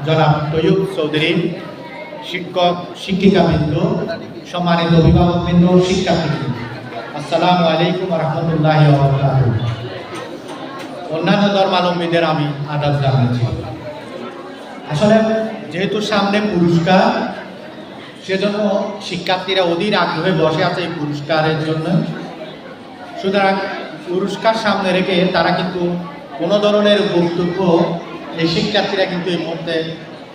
জনাব তৈয়ব চৌধুরী, শিক্ষক শিক্ষিকাবৃন্দ, সম্মানিত অভিভাবকবৃন্দ, শিক্ষার্থীবৃন্দ, আসসালামু আলাইকুম রহমতুল্লাহি ওয়া বারাকাতুহু। অন্যান্য ধর্মাবলম্বীদের আমি আদাব জানাচ্ছি। আসলে যেহেতু সামনে পুরস্কার, সেজন্য শিক্ষার্থীরা অধীর আগ্রহে বসে আছে এই পুরস্কারের জন্য। সুতরাং পুরস্কার সামনে রেখে তারা কিন্তু কোনো ধরনের বক্তব্য এই শিক্ষার্থীরা কিন্তু এই মুহূর্তে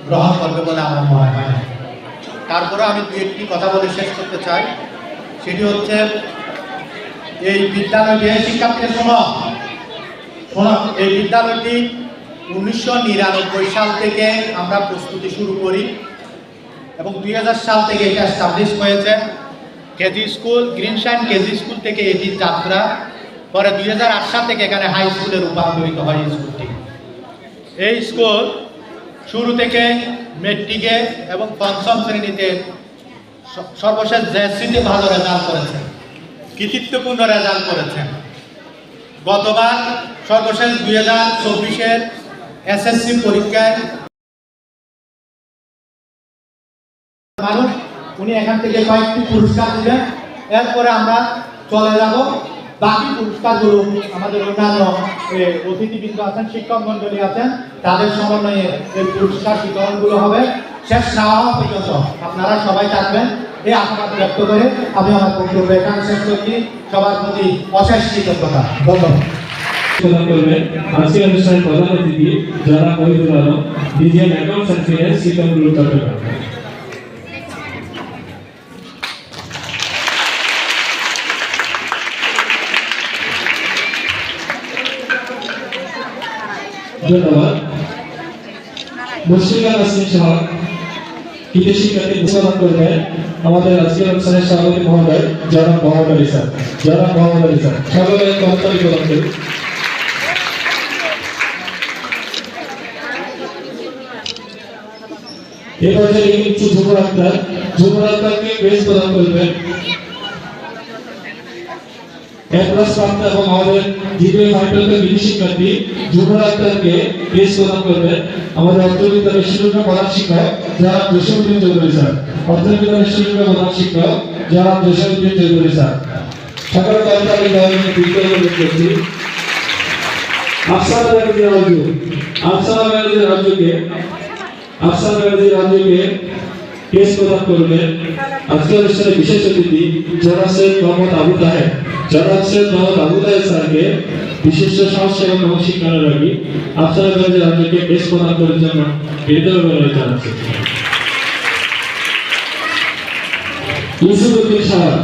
গ্রহণ করবে বলে আমার মনে হয় না। তারপরে আমি দু একটি কথা বলে শেষ করতে চাই। সেটি হচ্ছে, এই বিদ্যালয়টি শিক্ষার্থীদের শোনো, এই বিদ্যালয়টি 1999 সাল থেকে আমরা প্রস্তুতি শুরু করি এবং 2000 সাল থেকে এটা এস্টাবলিশ হয়েছে। কেজি স্কুল, গ্রিনশাইন কেজি স্কুল থেকে এটি যাত্রা, পরে 2008 সাল থেকে এখানে হাই স্কুলে রূপান্তরিত হয় স্কুলটি। এই স্কুল শুরু থেকে মেট্রিকে এবং পঞ্চম শ্রেণীতে সর্বশেষ জেএসসিতে ভালো রেজাল্ট করেছে, কৃতিত্বপূর্ণ রেজাল্ট করেছেন। গতবার সর্বশেষ 2024-এর এসএসসি পরীক্ষায় মানুষ উনি এখান থেকে কয়েকটি পুরস্কার দিবেন। এরপরে আমরা চলে যাব বাকি পুরস্কারগুলো আমাদের অন্যান্য অতিথিবৃন্দ আছেন, শিক্ষক মন্ডলী আছেন, তাদের সমন্বয়ে এই পুরস্কার বিতরণগুলো হবে। শেষ না হওয়া পর্যন্ত আপনারা সবাই থাকবেন এই আশাবাদ ব্যক্ত করে আমি আমার বক্তব্য এখানে শেষ করছি। সবার প্রতি অশেষ কৃতজ্ঞতা, ধন্যবাদ। আজকের অনুষ্ঠানের প্রধান অতিথি জনাব Mohidul Alam, DGM accounts and finance, Sitakunda, Chattogram. ধন্যবাদ। মুশফিকুল হাসান সহ কৃতি শিক্ষার্থী প্রদান করবেন আমাদের আজকের অনুষ্ঠানের সভাপতি মহোদয় জনাব মোহাম্মদ আলী স্যার। সকলে কর্মচারী প্রদান করুন। এবার কিছু ঝুমুর আক্তারকে বেশ প্রদান করবেন। প্রাপ্ত এবং আমাদের দ্বিতীয় ফাইনালের বিধি শিক্ষার্থী ঝুমুর আক্তারকে বেশ প্রদান করবেন আমাদের অর্থবিদ্যালয়ের শিক্ষক প্রধান শিক্ষক যারা জসীমউদ্দিন চৌধুরী স্যার। অর্থবিদ্যালয়ের শিক্ষক প্রধান শিক্ষক যারা জসীমউদ্দিন চৌধুরী স্যার। সকল কর্মচারী দলকে বিদ্যালয় করছি। আফসানা ব্যানার্জি রাজুকে কেস প্রদান করবেন আজকের অনুষ্ঠানের বিশেষ অতিথি জনাব সৈয়দ মোহাম্মদ আবু তাহের। স্যারকে বিশিষ্ট সমাজসেবক এবং শিক্ষানুরাগী আফসানা ব্যানার্জি রাজুকে কেস প্রদান করার জন্য বিনীতভাবে অনুরোধ জানাচ্ছি। ইউসুফউদ্দিন সাহেব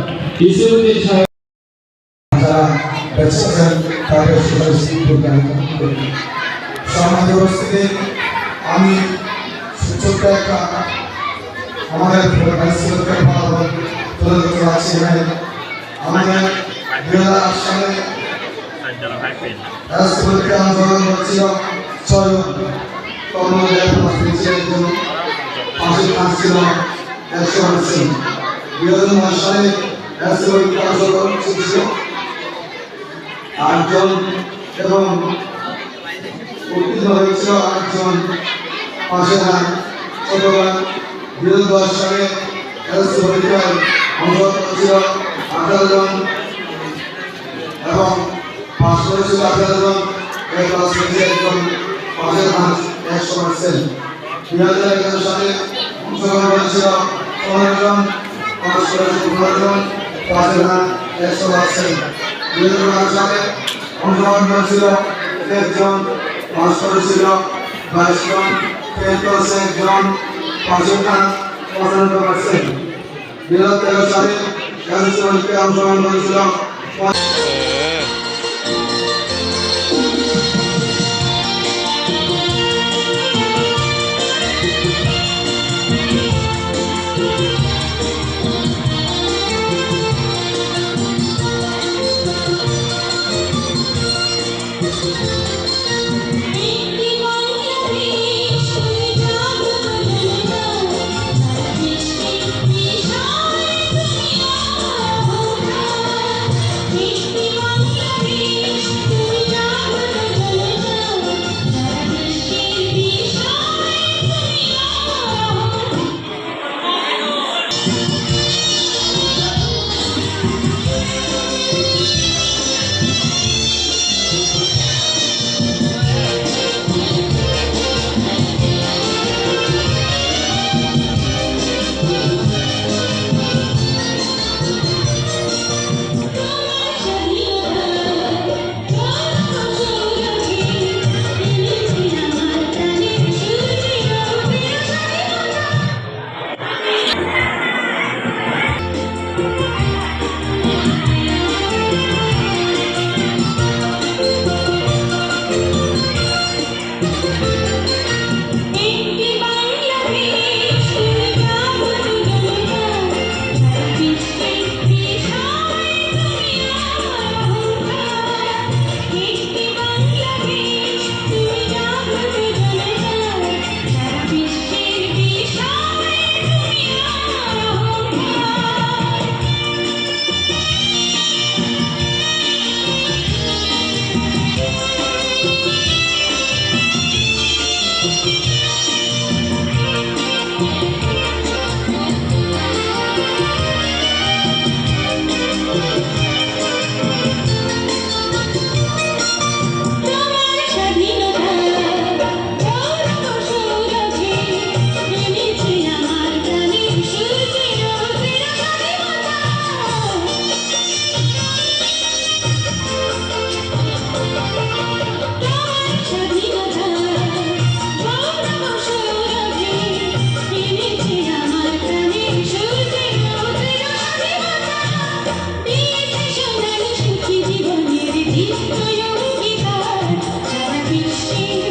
আমি ছোট্ট একটা আমাদের আমাদের 2008 সালে আন্দোলন হচ্ছিল 6 ছিল 100%। 2009 সালে আন্দোলন ছিল 8 জন এবং হয়েছিল 8 জন পাশে ধান। 2010 সালে পরীক্ষায় অংশগ্রহণ ছিল 18 জন এবং পাশ করেছিল 18 জন। একজন পাশের ধান 100%। 2011 সালে অংশগ্রহণ করেছিল 15 জন, পাশ করেছিল 15 জন, পাশের ধান 100%। 2012 সালে অংশগ্রহণ করেছিল 1 জন, পাশ করেছিল 22 জন, ফেল করেছে 1 জন, পাশের ধান 95%। 2013 সালে অংশগ্রহণ করেছিল Thank you. শিখ